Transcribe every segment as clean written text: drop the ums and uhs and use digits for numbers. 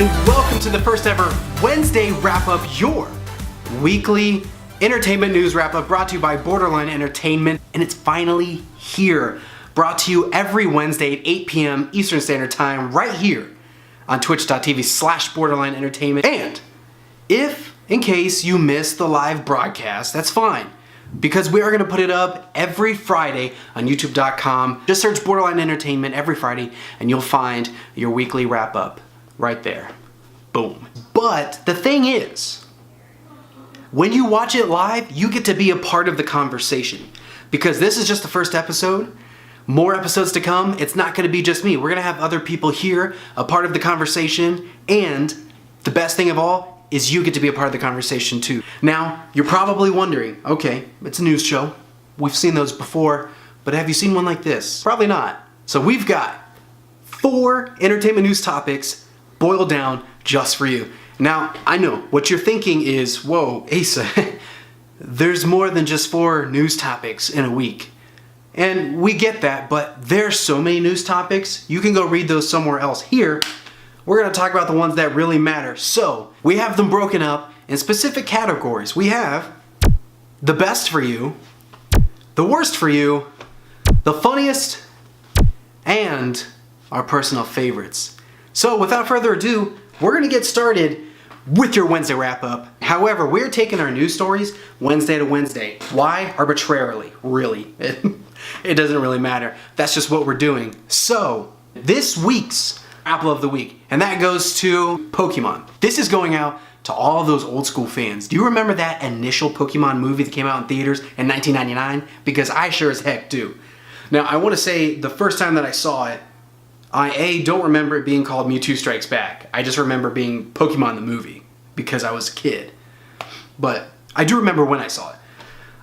and welcome to the first ever Wednesday wrap-up, your weekly entertainment news wrap-up brought to you by Borderline Entertainment, and it's finally here. Brought to you every Wednesday at 8 p.m. Eastern Standard Time right here on twitch.tv/Borderline Entertainment. And if, in case you missed the live broadcast, that's fine, because we are going to put it up every Friday on youtube.com. Just search Borderline Entertainment every Friday and you'll find your weekly wrap-up right there. Boom. But the thing is, when you watch it live, you get to be a part of the conversation, because this is just the first episode. More episodes to come. It's not going to be just me. We're going to have other people here, a part of the conversation, and the best thing of all is you get to be a part of the conversation too. Now, you're probably wondering, okay, it's a news show. We've seen those before, but have you seen one like this? Probably not. So we've got 4 entertainment news topics boiled down just for you. Now, I know what you're thinking is, whoa, Asa, there's more than just 4 news topics in a week. And we get that, but there's so many news topics, you can go read those somewhere else. Here, we're going to talk about the ones that really matter. So, we have them broken up in specific categories. We have the best for you, the worst for you, the funniest, and our personal favorites. So, without further ado, we're going to get started with your Wednesday wrap-up. However, we're taking our news stories Wednesday to Wednesday. Why? Arbitrarily, really. It doesn't really matter. That's just what we're doing. So, this week's Apple of the Week, and that goes to Pokemon. This is going out to all those old school fans. Do you remember that initial Pokemon movie that came out in theaters in 1999? Because I sure as heck do. Now, I want to say the first time that I saw it, I don't remember it being called Mewtwo Strikes Back. I just remember being Pokemon the movie because I was a kid. But I do remember when I saw it.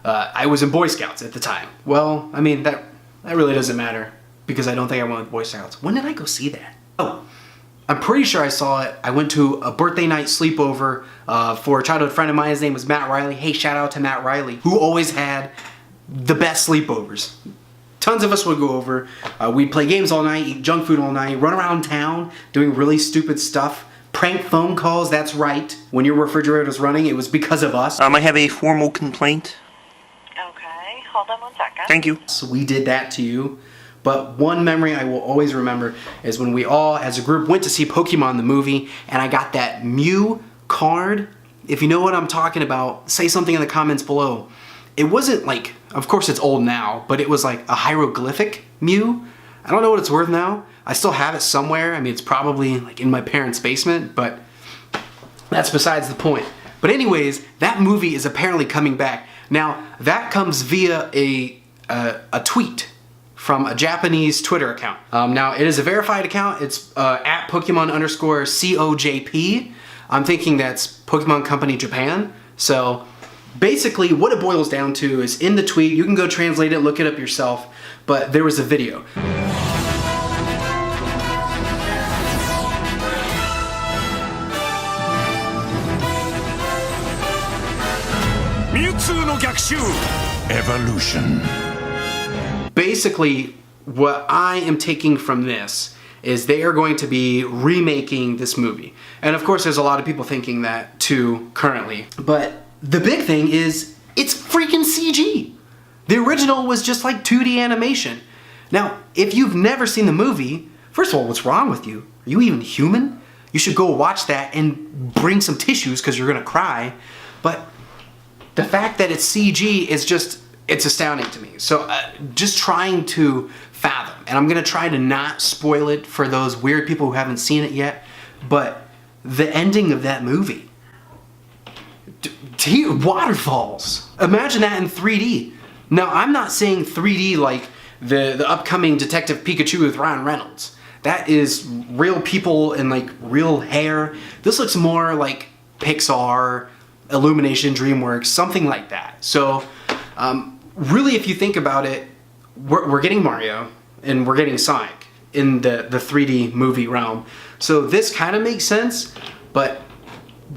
I was in Boy Scouts at the time. Well, I mean, that really doesn't matter because I don't think I went with Boy Scouts. When did I go see that? Oh, I'm pretty sure I saw it. I went to a birthday night sleepover for a childhood friend of mine. His name was Matt Riley. Hey, shout out to Matt Riley, who always had the best sleepovers. Tons of us would go over. We'd play games all night, eat junk food all night, run around town doing really stupid stuff. Prank phone calls, that's right. When your refrigerator was running, it was because of us. I have a formal complaint. Okay, hold on one second. Thank you. So we did that to you. But one memory I will always remember is when we all, as a group, went to see Pokemon the movie, and I got that Mew card. If you know what I'm talking about, say something in the comments below. It wasn't like, of course it's old now, but it was like a hieroglyphic Mew. I don't know what it's worth now. I still have it somewhere. I mean, it's probably like in my parents' basement, but that's besides the point. But anyways, that movie is apparently coming back. Now, that comes via a tweet from a Japanese Twitter account. Now, it is a verified account. It's at Pokemon_COJP. I'm thinking that's Pokemon Company Japan. So, basically, what it boils down to is in the tweet, you can go translate it, look it up yourself, but there was a video. Mewtwo no Gyakushu Evolution. Basically, what I am taking from this is they are going to be remaking this movie. And of course, there's a lot of people thinking that too currently. But the big thing is, it's freaking CG. The original was just like 2D animation. Now, if you've never seen the movie, first of all, what's wrong with you? Are you even human? You should go watch that and bring some tissues because you're gonna cry. But the fact that it's CG is just, it's astounding to me. So just trying to fathom, and I'm gonna try to not spoil it for those weird people who haven't seen it yet, but the ending of that movie, waterfalls. Imagine that in 3D. Now, I'm not saying 3D like the upcoming Detective Pikachu with Ryan Reynolds. That is real people and like real hair. This looks more like Pixar, Illumination, DreamWorks, something like that. So, really, if you think about it, we're getting Mario and we're getting Sonic in the 3D movie realm. So this kind of makes sense, but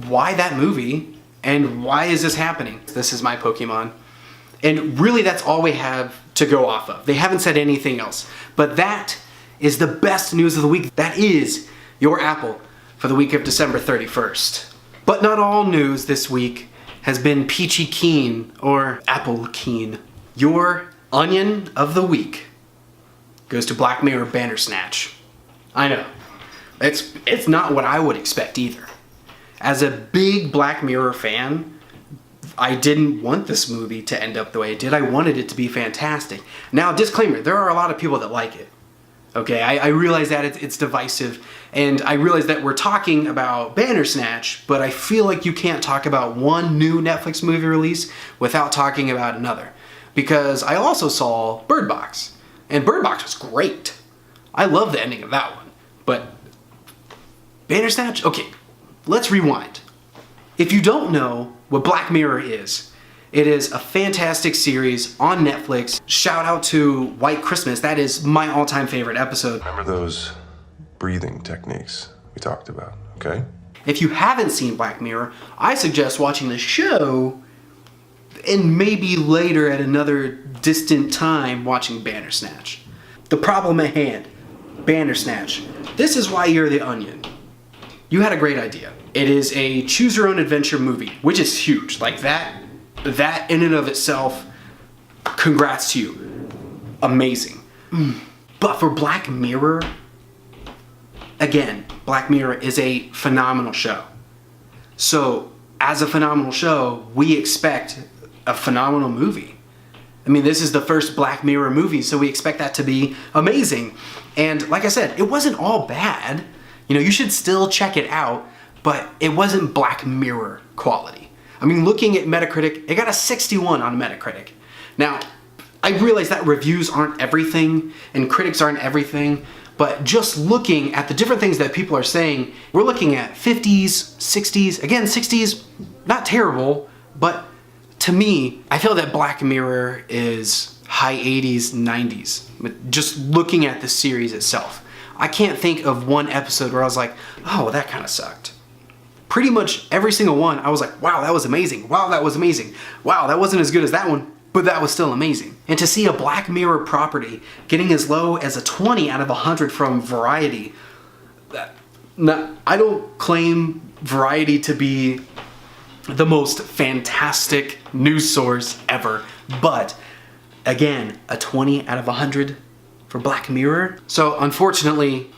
why that movie? And why is this happening? This is my Pokemon. And really, that's all we have to go off of. They haven't said anything else. But that is the best news of the week. That is your Apple. for the week of December 31st. But not all news this week has been peachy keen or apple keen. Your onion of the week goes to Black Mirror Bandersnatch. I know, it's not what I would expect either. As a big Black Mirror fan, I didn't want this movie to end up the way it did. I wanted it to be fantastic. Now, disclaimer, there are a lot of people that like it. Okay, I realize that it's divisive, and I realize that we're talking about Bandersnatch, but I feel like you can't talk about one new Netflix movie release without talking about another. Because I also saw Bird Box, and Bird Box was great. I love the ending of that one. But Bandersnatch? Okay, let's rewind. If you don't know what Black Mirror is, it is a fantastic series on Netflix. Shout out to White Christmas. That is my all-time favorite episode. Remember those breathing techniques we talked about, okay? If you haven't seen Black Mirror, I suggest watching the show and maybe later at another distant time watching Bandersnatch. The problem at hand, Bandersnatch. This is why you're the onion. You had a great idea. It is a choose your own adventure movie, which is huge. Like that in and of itself, congrats to you. Amazing. But for Black Mirror, again, Black Mirror is a phenomenal show. So, as a phenomenal show, we expect a phenomenal movie. I mean, this is the first Black Mirror movie, so we expect that to be amazing. And like I said, it wasn't all bad. You know, you should still check it out, but it wasn't Black Mirror quality. I mean, looking at Metacritic, it got a 61 on Metacritic. Now, I realize that reviews aren't everything, and critics aren't everything, but just looking at the different things that people are saying, we're looking at 50s, 60s, again, 60s, not terrible, but to me, I feel that Black Mirror is high 80s, 90s, but just looking at the series itself. I can't think of one episode where I was like, oh, that kind of sucked. Pretty much every single one, I was like, wow, that was amazing. Wow, that was amazing. Wow, that wasn't as good as that one, but that was still amazing. And to see a Black Mirror property getting as low as a 20 out of 100 from Variety, I don't claim Variety to be the most fantastic news source ever, but again, a 20 out of 100 for Black Mirror. So unfortunately,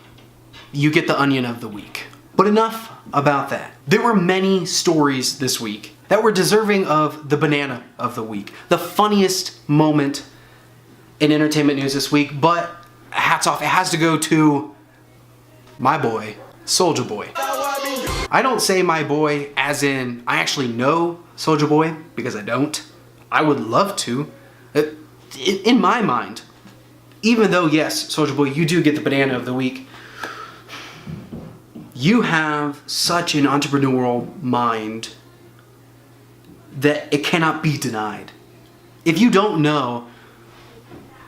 you get the onion of the week. But enough about that. There were many stories this week that were deserving of the banana of the week. The funniest moment in entertainment news this week, but hats off, it has to go to my boy, Soulja Boy. I don't say my boy as in I actually know Soulja Boy, because I don't. I would love to. In my mind, even though, yes, Soulja Boy, you do get the banana of the week, you have such an entrepreneurial mind that it cannot be denied. If you don't know,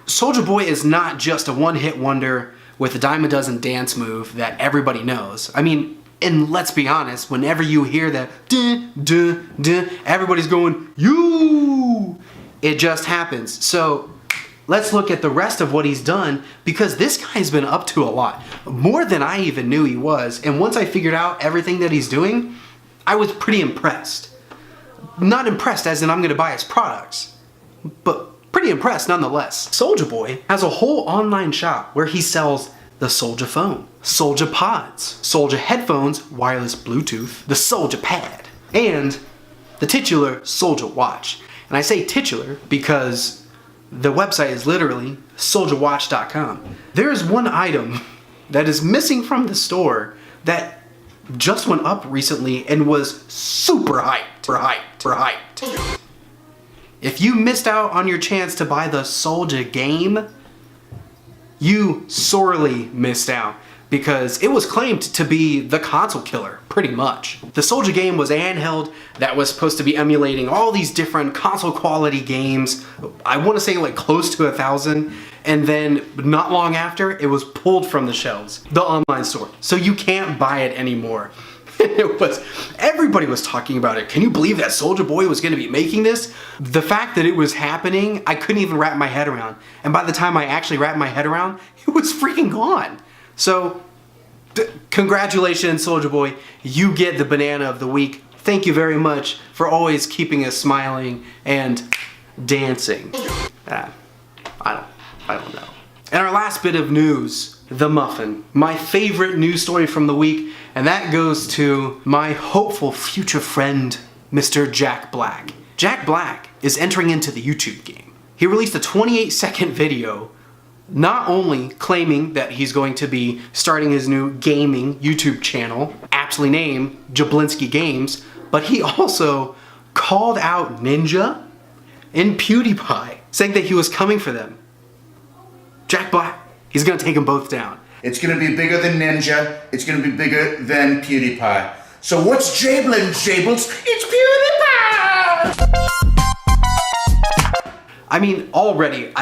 Soulja Boy is not just a one-hit wonder with a dime a dozen dance move that everybody knows. I mean, and let's be honest, whenever you hear that duh, duh, duh, everybody's going, you! It just happens. So let's look at the rest of what he's done, because this guy's been up to a lot. More than I even knew he was. And once I figured out everything that he's doing, I was pretty impressed. Not impressed as in I'm gonna buy his products, but pretty impressed nonetheless. Soulja Boy has a whole online shop where he sells the Soulja phone, Soulja pods, Soulja headphones, wireless Bluetooth, the Soulja pad, and the titular Soulja watch. And I say titular because the website is literally SouljaWatch.com. There is one item that is missing from the store that just went up recently and was super hyped. If you missed out on your chance to buy the Soulja game, you sorely missed out, because it was claimed to be the console killer, pretty much. The Soulja game was a handheld that was supposed to be emulating all these different console quality games. I want to say like close to 1,000, and then not long after, it was pulled from the shelves, the online store. So you can't buy it anymore. Everybody was talking about it. Can you believe that Soulja Boy was gonna be making this? The fact that it was happening, I couldn't even wrap my head around. And by the time I actually wrapped my head around, it was freaking gone. So Congratulations, Soldier Boy. You get the banana of the week. Thank you very much for always keeping us smiling and dancing. I don't know. And our last bit of news, the muffin. My favorite news story from the week, and that goes to my hopeful future friend, Mr. Jack Black. Jack Black is entering into the YouTube game. He released a 28-second video not only claiming that he's going to be starting his new gaming YouTube channel, aptly named Jablinski Games, but he also called out Ninja and PewDiePie, saying that he was coming for them. Jack Black, he's gonna take them both down. It's gonna be bigger than Ninja, it's gonna be bigger than PewDiePie. So what's Jablin, Jables? It's PewDiePie! I mean, already,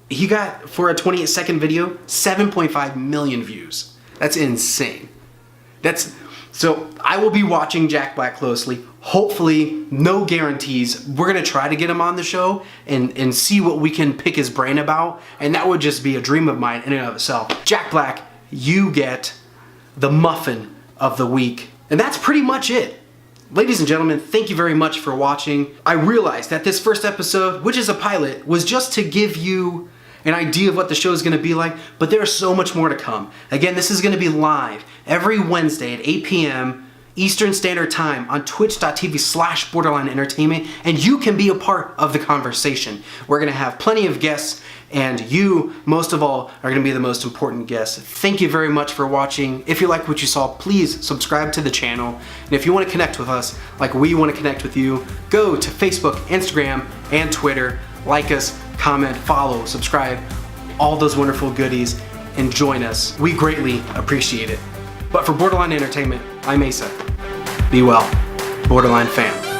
he got, for a 28-second video, 7.5 million views. That's insane. So I will be watching Jack Black closely. Hopefully, no guarantees. We're gonna try to get him on the show and see what we can pick his brain about, and that would just be a dream of mine in and of itself. Jack Black, you get the muffin of the week. And that's pretty much it. Ladies and gentlemen, thank you very much for watching. I realized that this first episode, which is a pilot, was just to give you an idea of what the show is going to be like, but there's so much more to come. Again, this is going to be live every Wednesday at 8 p.m. Eastern Standard Time on twitch.tv/Borderline Entertainment, and you can be a part of the conversation. We're going to have plenty of guests, and you, most of all, are going to be the most important guest. Thank you very much for watching. If you like what you saw, please subscribe to the channel. And if you want to connect with us like we want to connect with you, go to Facebook, Instagram, and Twitter. Like us, comment, follow, subscribe, all those wonderful goodies, and join us. We greatly appreciate it. But for Borderline Entertainment, I'm Asa. Be well, Borderline fam.